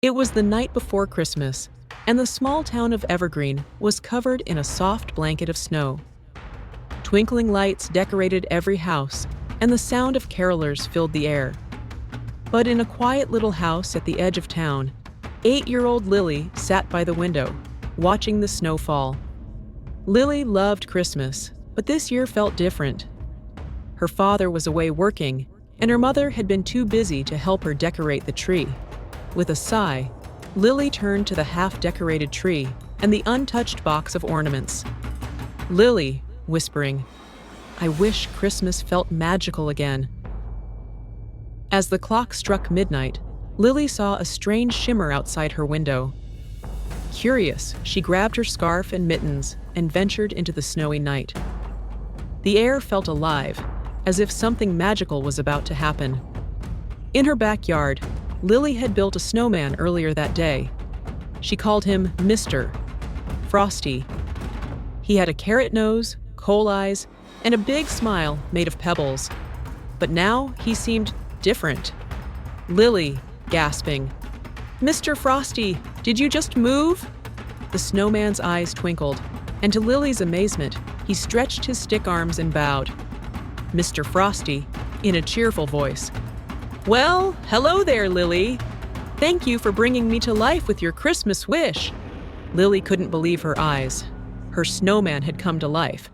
It was the night before Christmas, and the small town of Evergreen was covered in a soft blanket of snow. Twinkling lights decorated every house, and the sound of carolers filled the air. But in a quiet little house at the edge of town, 8-year-old Lily sat by the window, watching the snow fall. Lily loved Christmas, but this year felt different. Her father was away working, and her mother had been too busy to help her decorate the tree. With a sigh, Lily turned to the half-decorated tree and the untouched box of ornaments. Lily, whispering, "I wish Christmas felt magical again." As the clock struck midnight, Lily saw a strange shimmer outside her window. Curious, she grabbed her scarf and mittens and ventured into the snowy night. The air felt alive, as if something magical was about to happen. In her backyard, Lily had built a snowman earlier that day. She called him Mr. Frosty. He had a carrot nose, coal eyes, and a big smile made of pebbles. But now he seemed different. Lily, gasping, "Mr. Frosty, did you just move?" The snowman's eyes twinkled, and to Lily's amazement, he stretched his stick arms and bowed. Mr. Frosty, in a cheerful voice, "Well, hello there, Lily. Thank you for bringing me to life with your Christmas wish." Lily couldn't believe her eyes. Her snowman had come to life.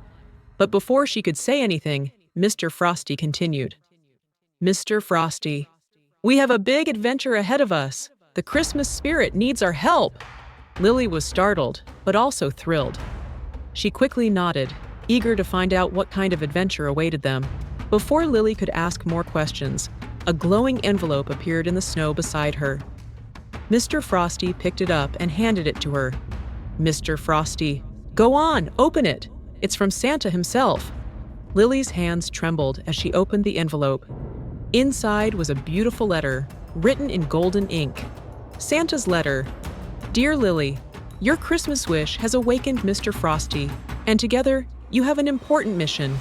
But before she could say anything, Mr. Frosty continued. "Mr. Frosty, we have a big adventure ahead of us. The Christmas spirit needs our help." Lily was startled, but also thrilled. She quickly nodded, eager to find out what kind of adventure awaited them. Before Lily could ask more questions, a glowing envelope appeared in the snow beside her. Mr. Frosty picked it up and handed it to her. "Mr. Frosty, go on, open it. It's from Santa himself." Lily's hands trembled as she opened the envelope. Inside was a beautiful letter, written in golden ink. Santa's letter. "Dear Lily, your Christmas wish has awakened Mr. Frosty, and together you have an important mission.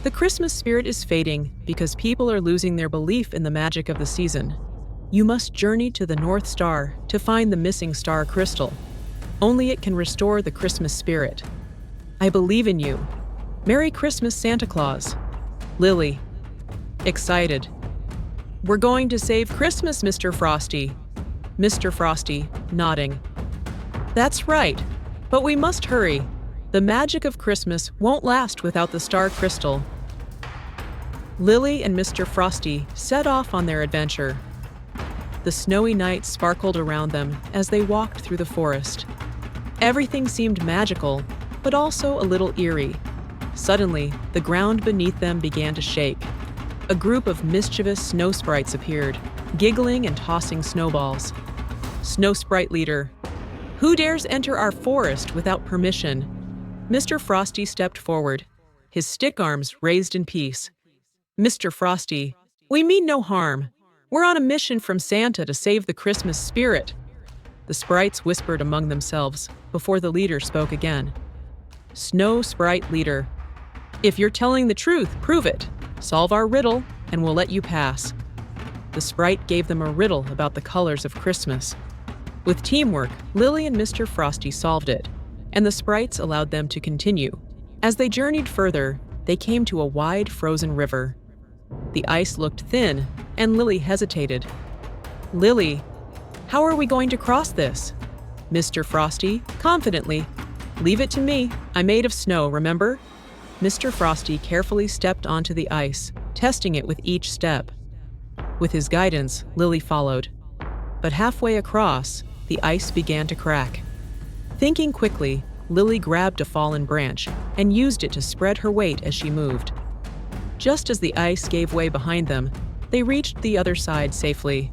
The Christmas spirit is fading because people are losing their belief in the magic of the season. You must journey to the North Star to find the missing star crystal. Only it can restore the Christmas spirit. I believe in you. Merry Christmas, Santa Claus." Lily, excited. "We're going to save Christmas, Mr. Frosty." Mr. Frosty, nodding. "That's right, but we must hurry. The magic of Christmas won't last without the star crystal." Lily and Mr. Frosty set off on their adventure. The snowy night sparkled around them as they walked through the forest. Everything seemed magical, but also a little eerie. Suddenly, the ground beneath them began to shake. A group of mischievous snow sprites appeared, giggling and tossing snowballs. Snow Sprite leader, "Who dares enter our forest without permission?" Mr. Frosty stepped forward, his stick arms raised in peace. "Mr. Frosty, we mean no harm. We're on a mission from Santa to save the Christmas spirit." The sprites whispered among themselves before the leader spoke again. Snow Sprite leader, "If you're telling the truth, prove it. Solve our riddle, and we'll let you pass." The sprite gave them a riddle about the colors of Christmas. With teamwork, Lily and Mr. Frosty solved it, and the sprites allowed them to continue. As they journeyed further, they came to a wide frozen river. The ice looked thin, and Lily hesitated. "Lily, how are we going to cross this?" Mr. Frosty, confidently, "Leave it to me. I'm made of snow, remember?" Mr. Frosty carefully stepped onto the ice, testing it with each step. With his guidance, Lily followed. But halfway across, the ice began to crack. Thinking quickly, Lily grabbed a fallen branch and used it to spread her weight as she moved. Just as the ice gave way behind them, they reached the other side safely.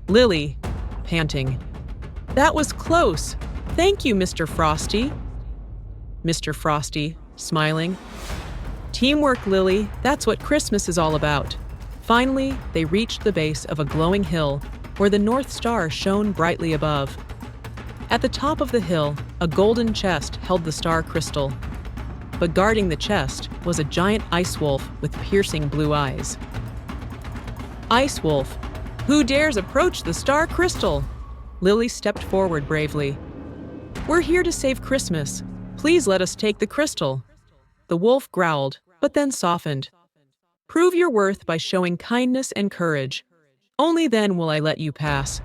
Lily, panting, "That was close. Thank you, Mr. Frosty." Mr. Frosty, smiling, "Teamwork, Lily. That's what Christmas is all about." Finally, they reached the base of a glowing hill where the North Star shone brightly above. At the top of the hill, a golden chest held the star crystal. But guarding the chest was a giant ice wolf with piercing blue eyes. "Ice wolf, who dares approach the star crystal?" Lily stepped forward bravely. "We're here to save Christmas. Please let us take the crystal." The wolf growled, but then softened. "Prove your worth by showing kindness and courage. Only then will I let you pass."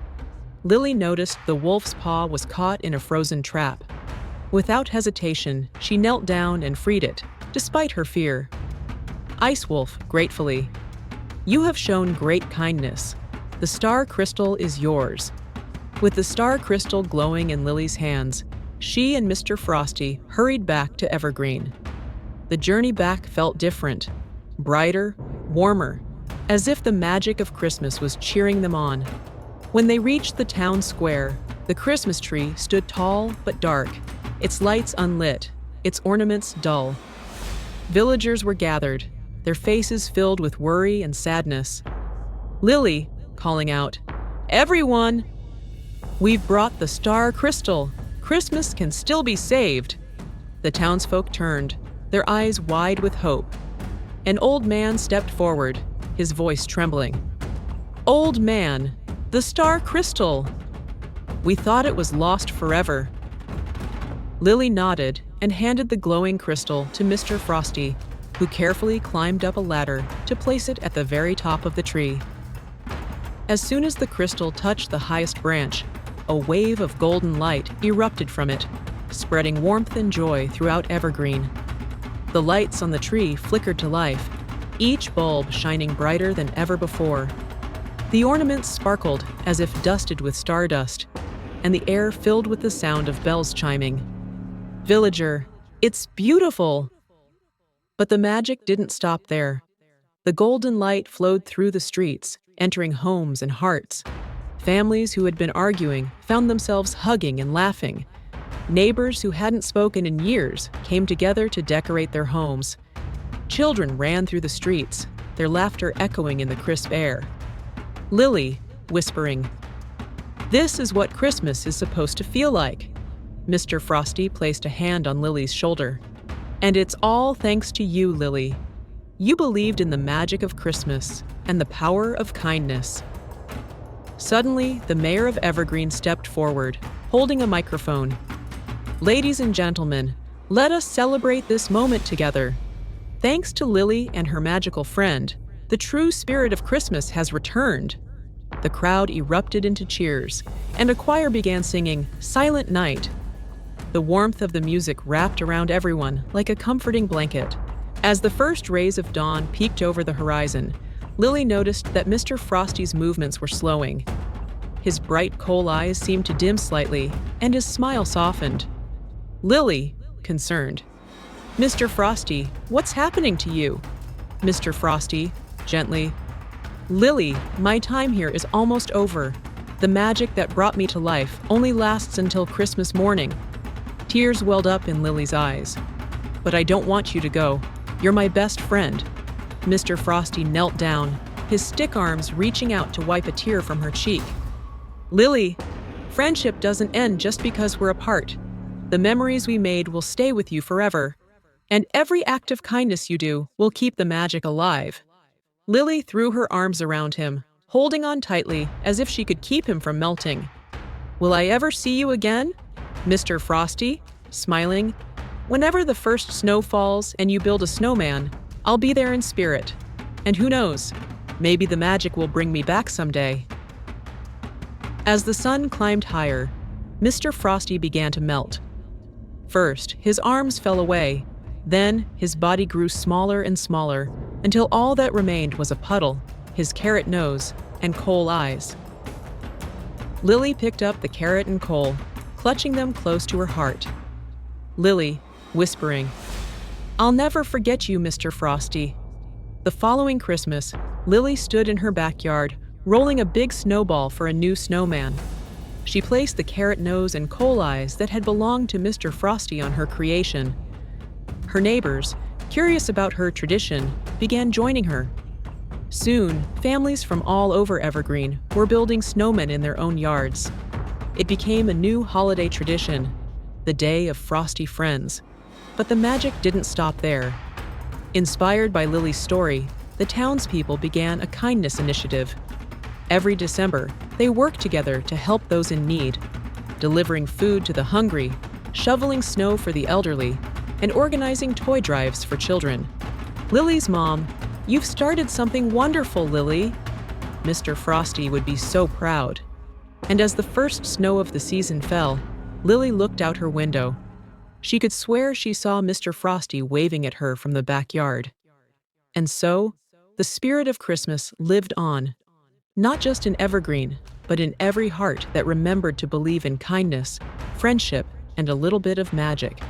Lily noticed the wolf's paw was caught in a frozen trap. Without hesitation, she knelt down and freed it, despite her fear. Ice Wolf, gratefully, "You have shown great kindness. The star crystal is yours." With the star crystal glowing in Lily's hands, she and Mr. Frosty hurried back to Evergreen. The journey back felt different, brighter, warmer, as if the magic of Christmas was cheering them on. When they reached the town square, the Christmas tree stood tall but dark, its lights unlit, its ornaments dull. Villagers were gathered, their faces filled with worry and sadness. Lily, calling out, "Everyone! We've brought the star crystal. Christmas can still be saved." The townsfolk turned, their eyes wide with hope. An old man stepped forward, his voice trembling. "Old man, the star crystal! We thought it was lost forever." Lily nodded and handed the glowing crystal to Mr. Frosty, who carefully climbed up a ladder to place it at the very top of the tree. As soon as the crystal touched the highest branch, a wave of golden light erupted from it, spreading warmth and joy throughout Evergreen. The lights on the tree flickered to life, each bulb shining brighter than ever before. The ornaments sparkled as if dusted with stardust, and the air filled with the sound of bells chiming. "Villager, it's beautiful!" But the magic didn't stop there. The golden light flowed through the streets, entering homes and hearts. Families who had been arguing found themselves hugging and laughing. Neighbors who hadn't spoken in years came together to decorate their homes. Children ran through the streets, their laughter echoing in the crisp air. Lily, whispering, "This is what Christmas is supposed to feel like." Mr. Frosty placed a hand on Lily's shoulder. "And it's all thanks to you, Lily. You believed in the magic of Christmas and the power of kindness." Suddenly, the mayor of Evergreen stepped forward, holding a microphone. "Ladies and gentlemen, let us celebrate this moment together. Thanks to Lily and her magical friend, the true spirit of Christmas has returned." The crowd erupted into cheers, and a choir began singing "Silent Night." The warmth of the music wrapped around everyone like a comforting blanket. As the first rays of dawn peeked over the horizon, Lily noticed that Mr. Frosty's movements were slowing. His bright coal eyes seemed to dim slightly, and his smile softened. Lily, concerned, "Mr. Frosty, what's happening to you?" Mr. Frosty, gently, "Lily, my time here is almost over. The magic that brought me to life only lasts until Christmas morning." Tears welled up in Lily's eyes. "But I don't want you to go. You're my best friend." Mr. Frosty knelt down, his stick arms reaching out to wipe a tear from her cheek. "Lily, friendship doesn't end just because we're apart. The memories we made will stay with you forever. And every act of kindness you do will keep the magic alive." Lily threw her arms around him, holding on tightly as if she could keep him from melting. "Will I ever see you again, Mr. Frosty?" Smiling, "Whenever the first snow falls and you build a snowman, I'll be there in spirit. And who knows, maybe the magic will bring me back someday." As the sun climbed higher, Mr. Frosty began to melt. First, his arms fell away. Then, his body grew smaller and smaller, until all that remained was a puddle, his carrot nose, and coal eyes. Lily picked up the carrot and coal, clutching them close to her heart. Lily, whispering, "I'll never forget you, Mr. Frosty." The following Christmas, Lily stood in her backyard, rolling a big snowball for a new snowman. She placed the carrot nose and coal eyes that had belonged to Mr. Frosty on her creation. Her neighbors, curious about her tradition, began joining her. Soon, families from all over Evergreen were building snowmen in their own yards. It became a new holiday tradition, the Day of Frosty Friends. But the magic didn't stop there. Inspired by Lily's story, the townspeople began a kindness initiative. Every December, they work together to help those in need, delivering food to the hungry, shoveling snow for the elderly, and organizing toy drives for children. Lily's mom, "You've started something wonderful, Lily." Mr. Frosty would be so proud. And as the first snow of the season fell, Lily looked out her window. She could swear she saw Mr. Frosty waving at her from the backyard. And so, the spirit of Christmas lived on, not just in Evergreen, but in every heart that remembered to believe in kindness, friendship, and a little bit of magic.